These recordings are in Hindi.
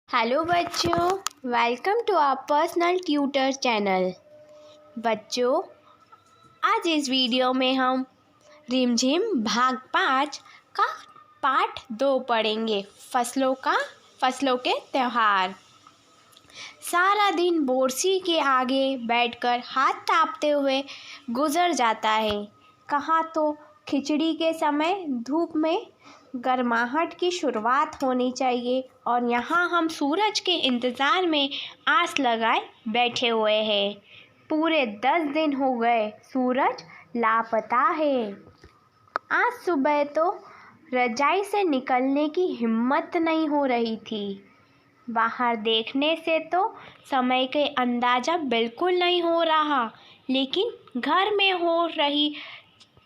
हेलो बच्चों, welcome to our personal tutor channel. बच्चों, आज इस वीडियो में हम रिमझिम भाग 5 का पाठ 2 पढ़ेंगे। फसलों के त्यौहार। सारा दिन बोरसी के आगे बैठकर हाथ तापते हुए गुजर जाता है। कहाँ तो खिचड़ी के समय धूप में गर्माहट की शुरुआत होनी चाहिए और यहाँ हम सूरज के इंतज़ार में आस लगाए बैठे हुए हैं। पूरे 10 दिन हो गए, सूरज लापता है। आज सुबह तो रजाई से निकलने की हिम्मत नहीं हो रही थी। बाहर देखने से तो समय के अंदाज़ा बिल्कुल नहीं हो रहा, लेकिन घर में हो रही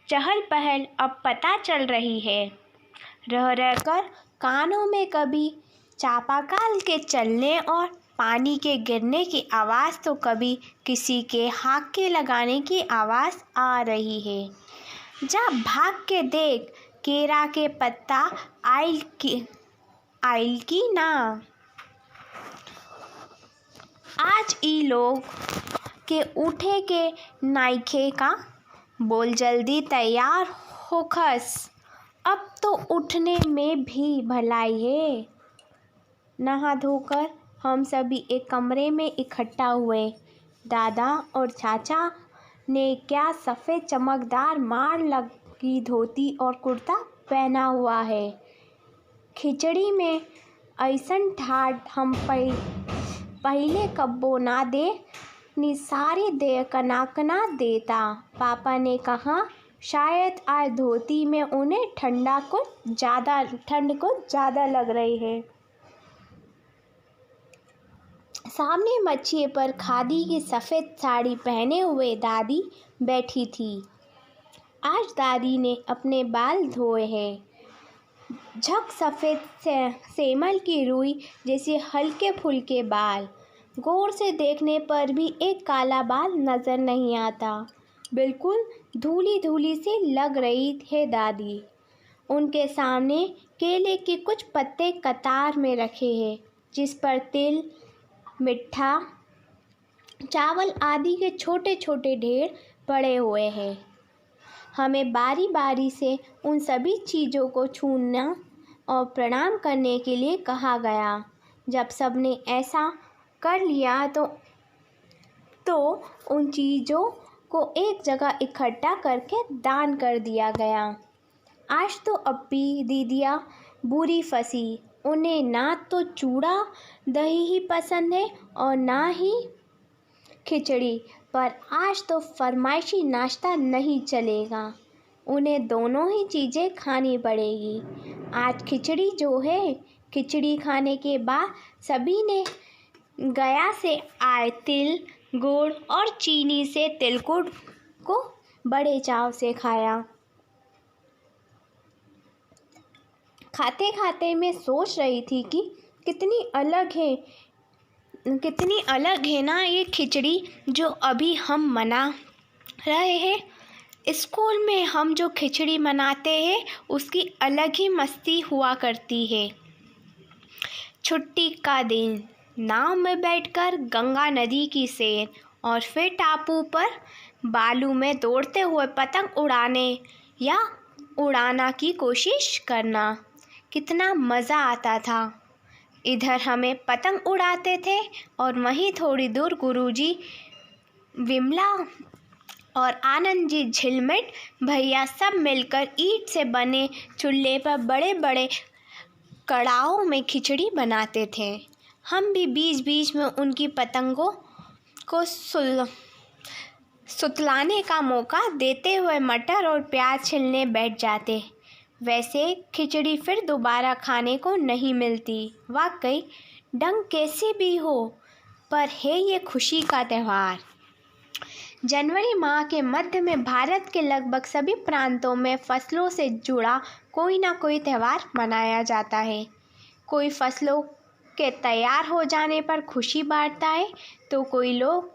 चहल पहल अब पता चल रही है। रह रहकर कानों में कभी चापाकल के चलने और पानी के गिरने की आवाज़ तो कभी किसी के हाके लगाने की आवाज़ आ रही है। जब भाग के देख, केरा के पत्ता आइल की ना। आज ई लोग के उठे के नाइखे का बोल जल्दी तैयार हो खस। अब तो उठने में भी भलाई है। नहा धोकर हम सभी एक कमरे में इकट्ठा हुए। दादा और चाचा ने क्या सफ़ेद चमकदार मार लगी धोती और कुर्ता पहना हुआ है। खिचड़ी में ऐसन ठाठ हम पहले कब्बो ना दे नी सारी दे कना देता। पापा ने कहा शायद आज धोती में उन्हें ठंड कुछ ज़्यादा लग रही है। सामने मच्छी पर खादी की सफ़ेद साड़ी पहने हुए दादी बैठी थी। आज दादी ने अपने बाल धोए हैं। झक सफ़ेद सेमल की रुई जैसे हल्के फुल्के बाल। गौर से देखने पर भी एक काला बाल नज़र नहीं आता। बिल्कुल धूली धूली सी लग रही है दादी। उनके सामने केले के कुछ पत्ते कतार में रखे हैं, जिस पर तिल, मिठा, चावल आदि के छोटे छोटे ढेर पड़े हुए हैं। हमें बारी बारी से उन सभी चीज़ों को छूना और प्रणाम करने के लिए कहा गया। जब सबने ऐसा कर लिया तो उन चीज़ों को एक जगह इकट्ठा करके दान कर दिया गया। आज तो अप्पी दीदियाँ बुरी फंसी। उन्हें ना तो चूड़ा दही ही पसंद है और ना ही खिचड़ी, पर आज तो फरमाइशी नाश्ता नहीं चलेगा। उन्हें दोनों ही चीज़ें खानी पड़ेगी। आज खिचड़ी जो है, खिचड़ी खाने के बाद सभी ने गया से आए तिल, गुड़ और चीनी से तिलकुट को बड़े चाव से खाया। खाते खाते मैं सोच रही थी कि कितनी अलग है ना ये खिचड़ी जो अभी हम मना रहे हैं। स्कूल में हम जो खिचड़ी मनाते हैं उसकी अलग ही मस्ती हुआ करती है। छुट्टी का दिन, नाव में बैठकर गंगा नदी की सैर और फिर टापू पर बालू में दौड़ते हुए पतंग उड़ाना की कोशिश करना, कितना मज़ा आता था। इधर हमें पतंग उड़ाते थे और वहीं थोड़ी दूर गुरुजी, विमला और आनंद जी, झिलमिट भैया सब मिलकर ईंट से बने चूल्हे पर बड़े बड़े कड़ाहों में खिचड़ी बनाते थे। हम भी बीच बीच में उनकी पतंगों को सुतलाने का मौका देते हुए मटर और प्याज छिलने बैठ जाते। वैसे खिचड़ी फिर दोबारा खाने को नहीं मिलती। वाकई ढंग कैसे भी हो, पर है ये खुशी का त्यौहार। जनवरी माह के मध्य में भारत के लगभग सभी प्रांतों में फसलों से जुड़ा कोई ना कोई त्यौहार मनाया जाता है। कोई फसलों के तैयार हो जाने पर खुशी बांटता है, तो कोई लोग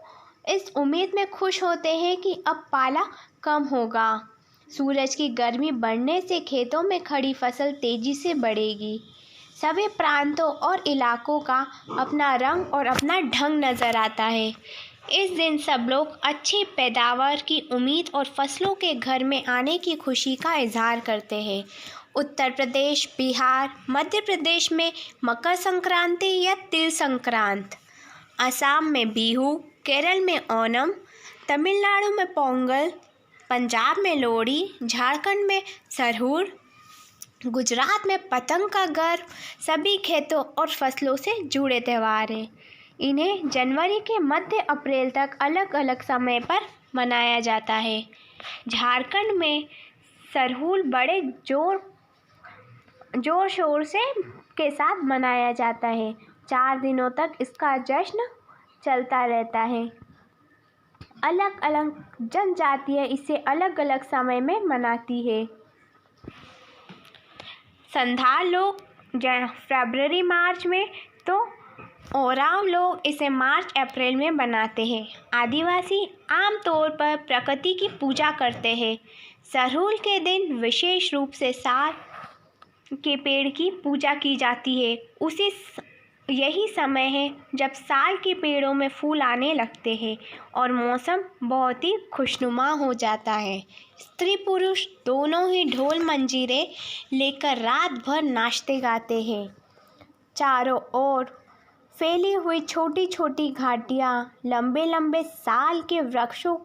इस उम्मीद में खुश होते हैं कि अब पाला कम होगा। सूरज की गर्मी बढ़ने से खेतों में खड़ी फसल तेज़ी से बढ़ेगी। सभी प्रांतों और इलाकों का अपना रंग और अपना ढंग नज़र आता है। इस दिन सब लोग अच्छी पैदावार की उम्मीद और फसलों के घर में आने की खुशी का इजहार करते हैं। उत्तर प्रदेश, बिहार, मध्य प्रदेश में मकर संक्रांति या तिल संक्रांत, असम में बिहू, केरल में ओणम, तमिलनाडु में पोंगल, पंजाब में लोहड़ी, झारखंड में सरहुल, गुजरात में पतंग का गर्व सभी खेतों और फसलों से जुड़े त्यौहार हैं। इन्हें जनवरी के मध्य अप्रैल तक अलग अलग समय पर मनाया जाता है। झारखंड में सरहुल बड़े जोर शोर से के साथ मनाया जाता है। 4 दिनों तक इसका जश्न चलता रहता है। अलग अलग जनजातियाँ इसे अलग अलग समय में मनाती है। संथाल लोग फरवरी मार्च में, तो ओरांव लोग इसे मार्च अप्रैल में मनाते हैं। आदिवासी आमतौर पर प्रकृति की पूजा करते हैं। सरहुल के दिन विशेष रूप से साल के पेड़ की पूजा की जाती है। यही समय है जब साल के पेड़ों में फूल आने लगते हैं और मौसम बहुत ही खुशनुमा हो जाता है। स्त्री पुरुष दोनों ही ढोल मंजीरे लेकर रात भर नाचते गाते हैं। चारों ओर फैली हुई छोटी छोटी घाटियाँ, लंबे लंबे साल के वृक्षों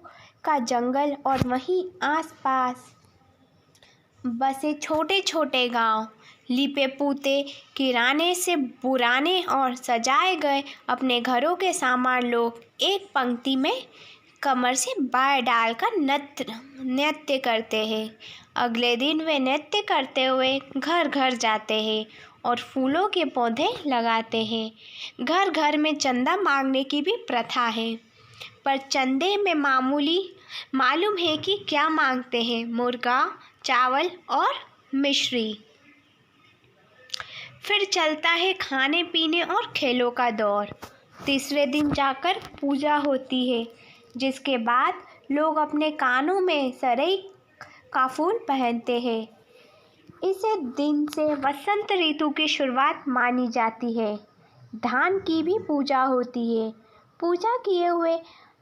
का जंगल और वहीं आसपास बसे छोटे छोटे गांव, लिपे पुते किराने से पुराने और सजाए गए अपने घरों के सामान लोग एक पंक्ति में कमर से बाएं डालकर नृत्य करते हैं। अगले दिन वे नृत्य करते हुए घर घर जाते हैं और फूलों के पौधे लगाते हैं। घर घर में चंदा मांगने की भी प्रथा है, पर चंदे में मालूम है कि क्या मांगते हैं? मुर्गा, चावल और मिश्री। फिर चलता है खाने पीने और खेलों का दौर। तीसरे दिन जाकर पूजा होती है, जिसके बाद लोग अपने कानों में सरई का फूल पहनते हैं। इसे दिन से वसंत ऋतु की शुरुआत मानी जाती है। धान की भी पूजा होती है। पूजा किए हुए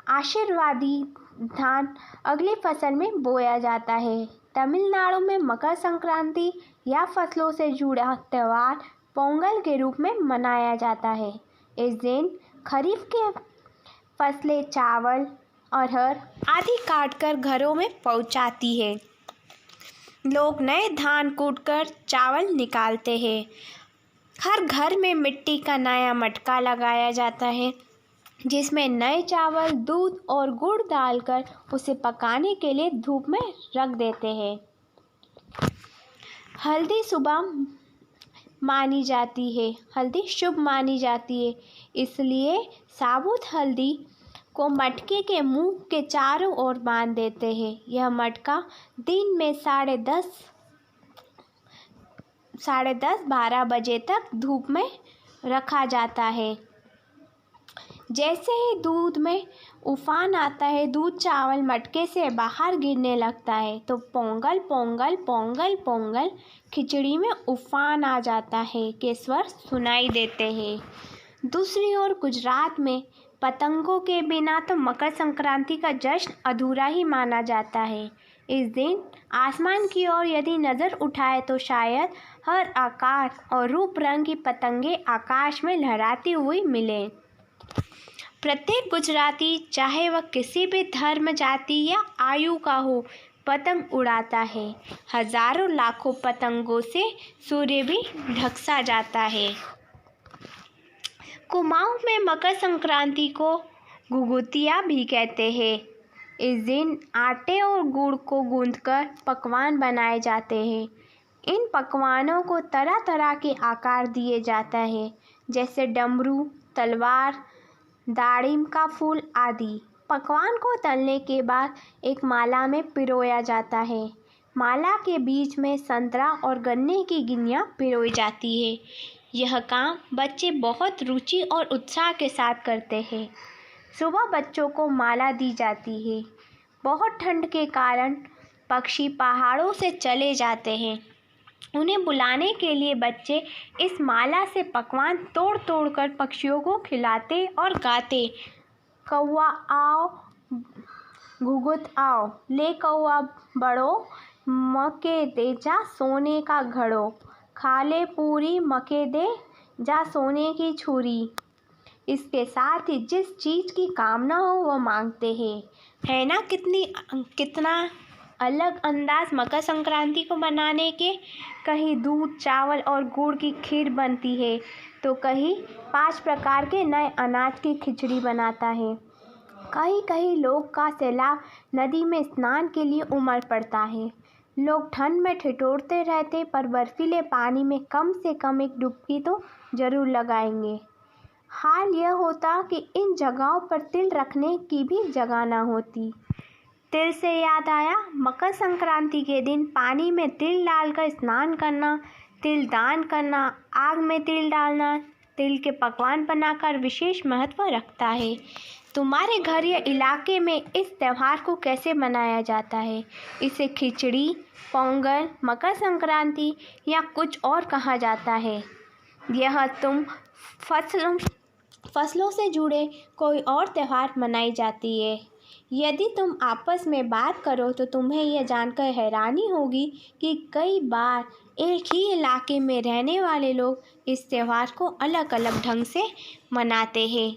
आशीर्वादी धान अगली फसल में बोया जाता है। तमिलनाडु में मकर संक्रांति या फसलों से जुड़ा त्यौहार पोंगल के रूप में मनाया जाता है। इस दिन खरीफ के फसलें चावल, अरहर आदि काटकर घरों में पहुंचाती है। लोग नए धान कूटकर चावल निकालते हैं। हर घर में मिट्टी का नया मटका लगाया जाता है, जिसमें नए चावल, दूध और गुड़ डालकर उसे पकाने के लिए धूप में रख देते हैं। हल्दी शुभ मानी जाती है, इसलिए साबुत हल्दी को मटके के मुंह के चारों ओर बांध देते हैं। यह मटका दिन में 10:30-12 बजे तक धूप में रखा जाता है। जैसे ही दूध में उफान आता है, दूध चावल मटके से बाहर गिरने लगता है, तो पोंगल पोंगल पोंगल पोंगल खिचड़ी में उफान आ जाता है के स्वर सुनाई देते हैं। दूसरी ओर गुजरात में पतंगों के बिना तो मकर संक्रांति का जश्न अधूरा ही माना जाता है। इस दिन आसमान की ओर यदि नज़र उठाए तो शायद हर आकार और रूप रंग की पतंगे आकाश में लहराती हुई मिले। प्रत्येक गुजराती, चाहे वह किसी भी धर्म, जाति या आयु का हो, पतंग उड़ाता है। हजारों लाखों पतंगों से सूर्य भी ढकसा जाता है। कुमाऊं में मकर संक्रांति को घुघुतिया भी कहते हैं। इस दिन आटे और गुड़ को गूंथकर पकवान बनाए जाते हैं। इन पकवानों को तरह तरह के आकार दिए जाता है, जैसे डमरू, तलवार, दाड़िम का फूल आदि। पकवान को तलने के बाद एक माला में पिरोया जाता है। माला के बीच में संतरा और गन्ने की गिन्नियाँ पिरोई जाती है। यह काम बच्चे बहुत रुचि और उत्साह के साथ करते हैं। सुबह बच्चों को माला दी जाती है। बहुत ठंड के कारण पक्षी पहाड़ों से चले जाते हैं। उन्हें बुलाने के लिए बच्चे इस माला से पकवान तोड़ तोड़ कर पक्षियों को खिलाते और गाते। कौआ आओ घुघुत आओ, ले कौआ बड़ो, मके दे जा सोने का घड़ो, खा ले पूरी मके दे जा सोने की छुरी। इसके साथ ही जिस चीज़ की कामना हो वो मांगते हैं। है ना कितना अलग अंदाज मकर संक्रांति को मनाने के। कहीं दूध चावल और गुड़ की खीर बनती है तो कहीं 5 प्रकार के नए अनाज की खिचड़ी बनाता है। कहीं कहीं लोग का सैलाब नदी में स्नान के लिए उमड़ पड़ता है। लोग ठंड में ठिठुरते रहते पर बर्फीले पानी में कम से कम एक डुबकी तो ज़रूर लगाएंगे। हाल यह होता कि इन जगहों पर तिल रखने की भी जगह न होती। तिल से याद आया, मकर संक्रांति के दिन पानी में तिल डालकर स्नान करना, तिल दान करना, आग में तिल डालना, तिल के पकवान बनाकर विशेष महत्व रखता है। तुम्हारे घर या इलाके में इस त्यौहार को कैसे मनाया जाता है? इसे खिचड़ी, पोंगल, मकर संक्रांति या कुछ और कहा जाता है? यह तुम फसलों से जुड़े कोई और त्यौहार मनाई जाती है? यदि तुम आपस में बात करो तो तुम्हें यह जानकर हैरानी होगी कि कई बार एक ही इलाके में रहने वाले लोग इस त्यौहार को अलग अलग ढंग से मनाते हैं।